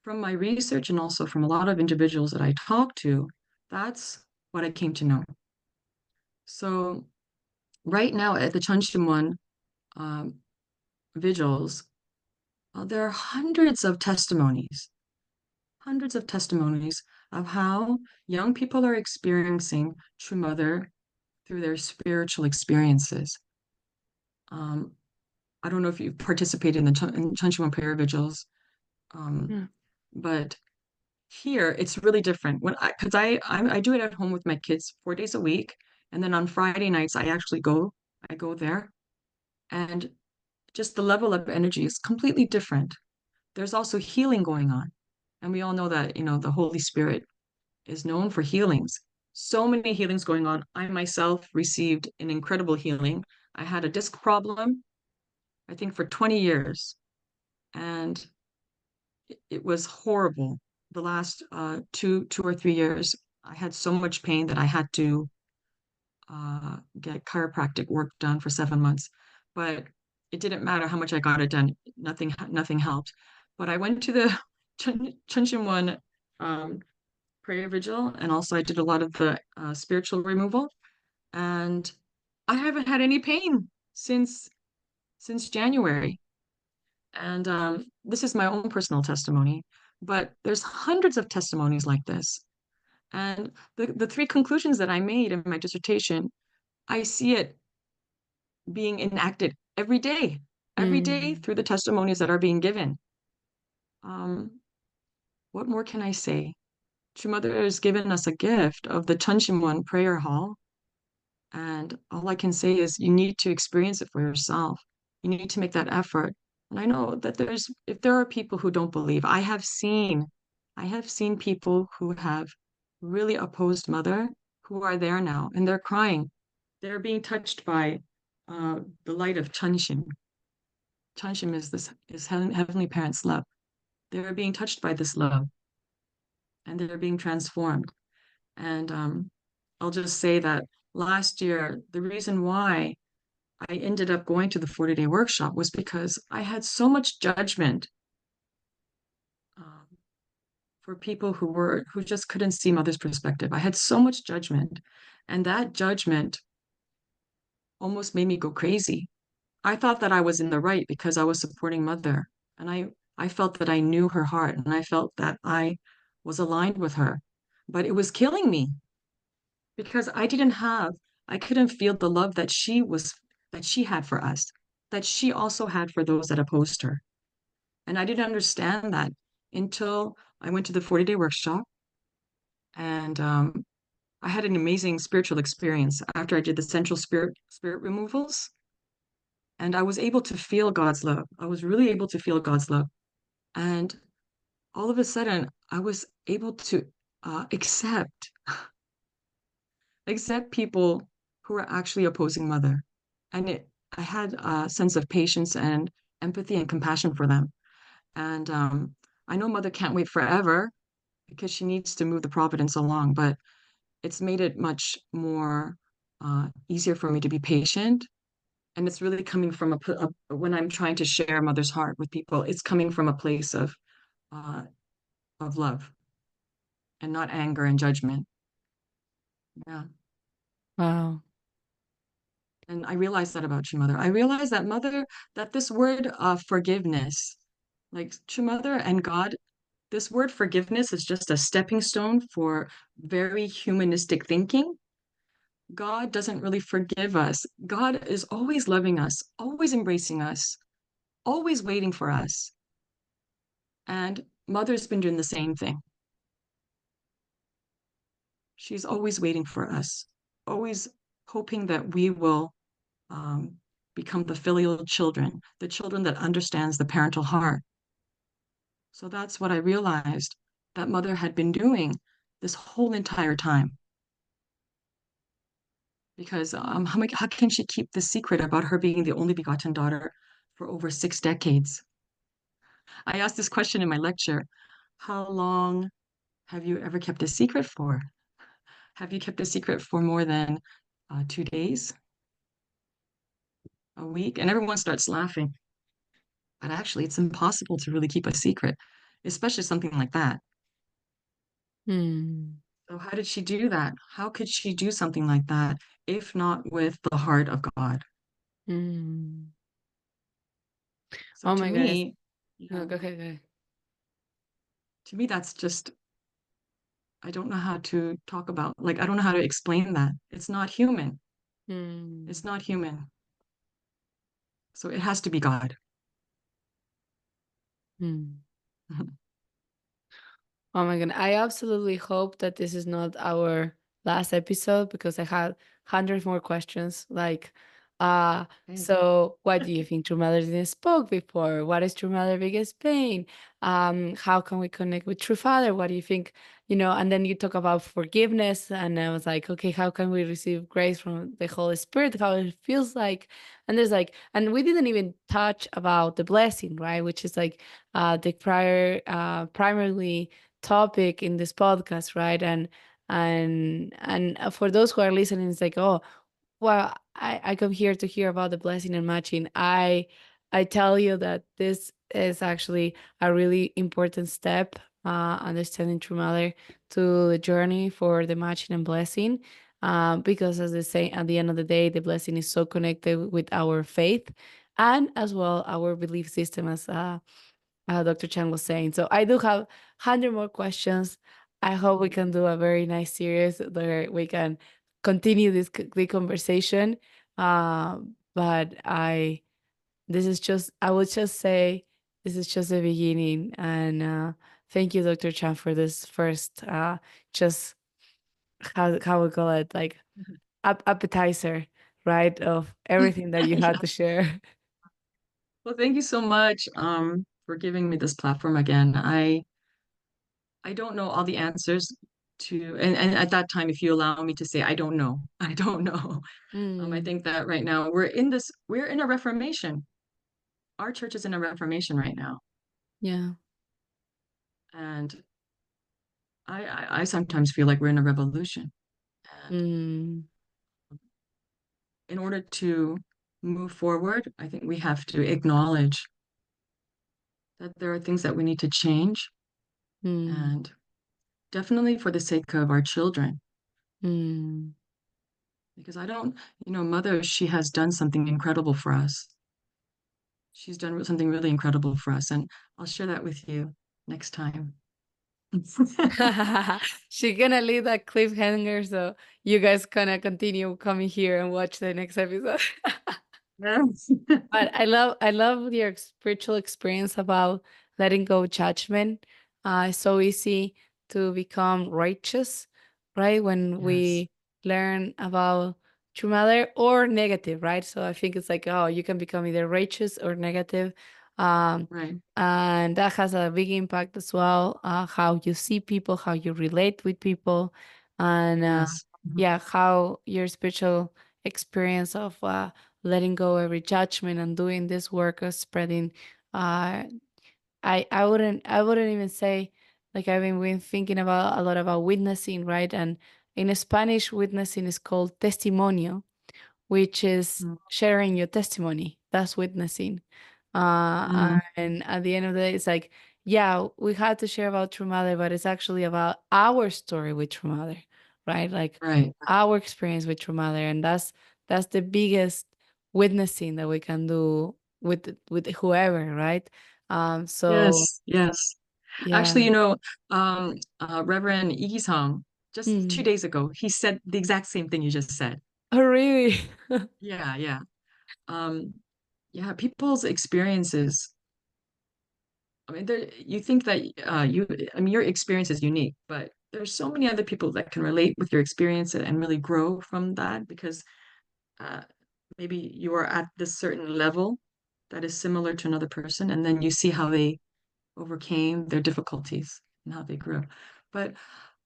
B: from my research and also from a lot of individuals that I talked to, that's what I came to know. So right now at the Chunshimwon um, vigils, there are hundreds of testimonies of how young people are experiencing True Mother through their spiritual experiences. Um, I don't know if you've participated in the Chunshimon prayer vigils, um,
A: Yeah.
B: but here it's really different. Because I do it at home with my kids 4 days a week, and then on Friday nights I go there, and just the level of energy is completely different. There's also healing going on, and we all know that the Holy Spirit is known for healings. So many healings going on. I myself received an incredible healing. I had a disc problem, I think, for 20 years, and it was horrible. The last 2 or 3 years, I had so much pain that I had to get chiropractic work done for 7 months. But it didn't matter how much I got it done. Nothing helped. But I went to the Chunshimwon um, prayer vigil, and also I did a lot of the spiritual removal, and I haven't had any pain since January. And this is my own personal testimony, but there's hundreds of testimonies like this. And the three conclusions that I made in my dissertation, I see it being enacted every day
A: Mm.
B: through the testimonies that are being given. Um, What more can I say? True Mother has given us a gift of the Chunshimwon prayer hall. And all I can say is you need to experience it for yourself. You need to make that effort. And I know that if there are people who don't believe, I have seen people who have really opposed Mother who are there now and they're crying. They're being touched by the light of Chunshim. Chunshim is Heavenly Parent's love. They're being touched by this love and they're being transformed. And I'll just say that last year, the reason why I ended up going to the 40-day workshop was because I had so much judgment um, for people who just couldn't see Mother's perspective. I had so much judgment, and that judgment almost made me go crazy. I thought that I was in the right because I was supporting Mother, and I felt that I knew her heart, and I felt that I was aligned with her, but it was killing me because I couldn't feel the love that she had for us, that she also had for those that opposed her. And I didn't understand that until I went to the 40-day workshop and I had an amazing spiritual experience after I did the central spirit removals. And I was able to feel God's love. I was really able to feel God's love. And all of a sudden, I was able to accept people who were actually opposing Mother. And I had a sense of patience and empathy and compassion for them. And I know Mother can't wait forever because she needs to move the providence along, but it's made it much more easier for me to be patient. And it's really coming from when I'm trying to share Mother's heart with people, it's coming from a place uh, of love and not anger and judgment. Yeah.
A: Wow.
B: And I realized that about True Mother. I realized that that this word forgiveness, like True Mother and God, this word forgiveness is just a stepping stone for very humanistic thinking. God doesn't really forgive us. God is always loving us, always embracing us, always waiting for us. And Mother's been doing the same thing. She's always waiting for us, always hoping that we will um, become the filial children, the children that understands the parental heart. So that's what I realized that Mother had been doing this whole entire time. Because how can she keep the secret about her being the only begotten daughter for over 6 decades? I asked this question in my lecture. How long have you ever kept a secret for? Have you kept a secret for more than 2 days, a week? And everyone starts laughing. But actually, it's impossible to really keep a secret, especially something like that.
A: Hmm.
B: So, how did she do that? How could she do something like that if not with the heart of God?
A: Hmm.
B: So,
A: Oh my goodness. No,
B: yeah,
A: go ahead, go ahead.
B: to me, that's just, I don't know how to talk about, like, I don't know how to explain that. It's not human.
A: Hmm.
B: It's not human. So, it has to be God.
A: Hmm. Oh my God. I absolutely hope that this is not our last episode because I had hundreds more questions. Like,
B: Okay.
A: so what do you think True Mother didn't spoke before? What is True Mother biggest pain? How can we connect with True Father? What do you think? And then you talk about forgiveness, and I was like, okay, how can we receive grace from the Holy Spirit? How it feels like, and there's like, and we didn't even touch about the blessing, right? Which is like the primarily topic in this podcast, right? And for those who are listening, it's like, oh, well, I come here to hear about the blessing and matching. I tell you that this is actually a really important step, understanding True Mother to the journey for the matching and blessing. Because as they say, at the end of the day, the blessing is so connected with our faith and as well our belief system, as Dr. Chang was saying. So I do have 100 more questions. I hope we can do a very nice series where we can continue the conversation. But this is just, I would just say, this is just the beginning. And thank you, Dr. Chan, for this first, just how we call it, like
B: Mhm.
A: appetizer, right, of everything that you had
B: Yeah.
A: to share.
B: Well, thank you so much for giving me this platform again. I don't know all the answers to, and at that time, if you allow me to say, I don't know, I don't know. I
A: Mm,
B: think that right now we're in a reformation. Our church is in a reformation right now,
A: yeah.
B: and I sometimes feel like we're in a revolution. And
A: Mm,
B: in order to move forward, I think we have to acknowledge that there are things that we need to change,
A: mm,
B: and definitely for the sake of our children.
A: mm.
B: Because I don't, Mother, she has done something incredible for us. She's done something really incredible for us, and I'll share that with you next time.
A: She gonna leave that cliffhanger, so you guys gonna continue coming here and watch the next episode.
B: Yes.
A: But I love your spiritual experience about letting go of judgment. It's so easy to become righteous, right? When
B: Yes,
A: we learn about true mother or negative, right? So I think it's like, oh, you can become either righteous or negative. Um,
B: right.
A: and that has a big impact as well, how you see people, how you relate with people, and
B: Yes.
A: yeah, how your spiritual experience of letting go every judgment and doing this work of spreading uh I wouldn't even say, like, been thinking about a lot about witnessing, right? And in Spanish, witnessing is called testimonio, which is
B: Mm,
A: sharing your testimony. That's witnessing.
B: mm,
A: And at the end of the day, it's like, yeah, we had to share about True Mother, but it's actually about our story with True Mother, right? Like
B: right.
A: our experience with True Mother, and that's the biggest witnessing that we can do with whoever, right? So
B: Yes, yes.
A: yeah.
B: Actually, Reverend Song, just two
A: Mm.
B: days ago, he said the exact same thing you just said.
A: Oh, really?
B: Yeah, yeah. Um, yeah, people's experiences. I mean, you think that I mean, your experience is unique, but there's so many other people that can relate with your experience and really grow from that because uh, maybe you are at this certain level that is similar to another person, and then you see how they overcame their difficulties and how they grew. But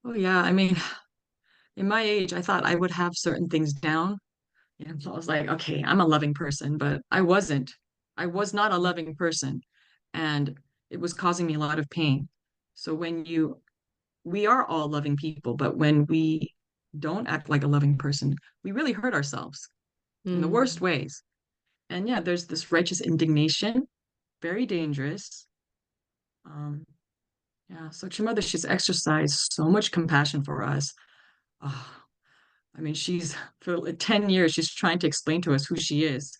B: oh yeah, I mean, in my age, I thought I would have certain things down. So I was like, okay, I'm a loving person, but I wasn't. I was not a loving person, and it was causing me a lot of pain. So we are all loving people, but when we don't act like a loving person, we really hurt ourselves in the worst
A: Mm,
B: ways. And yeah, there's this righteous indignation, very dangerous. Um, yeah, so your mother, she's exercised so much compassion for us. Oh, I mean, she's for 10 years, she's trying to explain to us who she is.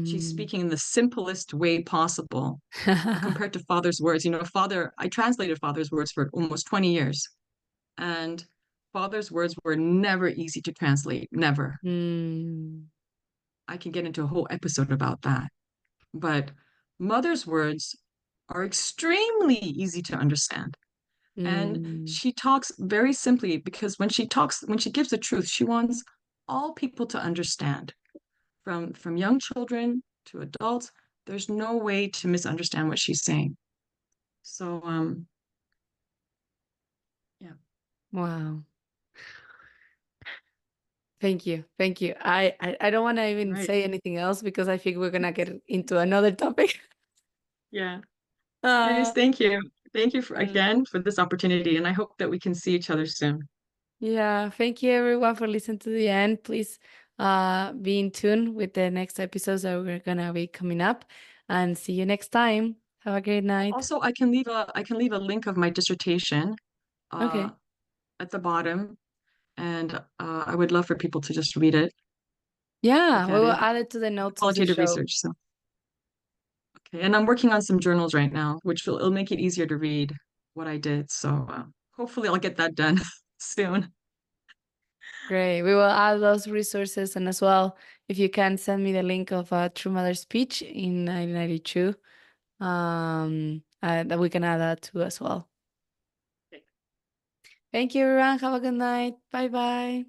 B: She's
A: mm.
B: speaking in the simplest way possible compared to Father's words. Father, I translated Father's words for almost 20 years, and Father's words were never easy to translate, never.
A: Mm,
B: I can get into a whole episode about that. But Mother's words are extremely easy to understand. And
A: mm,
B: she talks very simply because when she gives the truth, she wants all people to understand, from young children to adults. There's no way to misunderstand what she's saying. So yeah,
A: wow. Thank you. Thank you. I don't want to even
B: right.
A: say anything else because I think we're gonna get into another topic.
B: Yeah. Anyways,
A: Uh,
B: thank you. Thank you
A: uh,
B: again for this opportunity, and I hope that we can see each other soon.
A: yeah. Thank you everyone for listening to the end. Please be in tune with the next episodes that we're gonna be coming up, and see you next time. Have a great night.
B: Also, I can leave a link of my dissertation uh,
A: Okay.
B: at the bottom, and I would love for people to just read it,
A: Yeah,
B: look
A: we
B: at
A: will
B: it.
A: add it to the notes of the
B: Qualitative
A: show.
B: research. So okay, and I'm working on some journals right now, which will it'll make it easier to read what I did. So hopefully, I'll get that done soon.
A: Great. We will add those resources, and as well, if you can send me the link of a True Mother speech in 1992, that we can add that to as well. Thank you, everyone. Have a good night. Bye bye.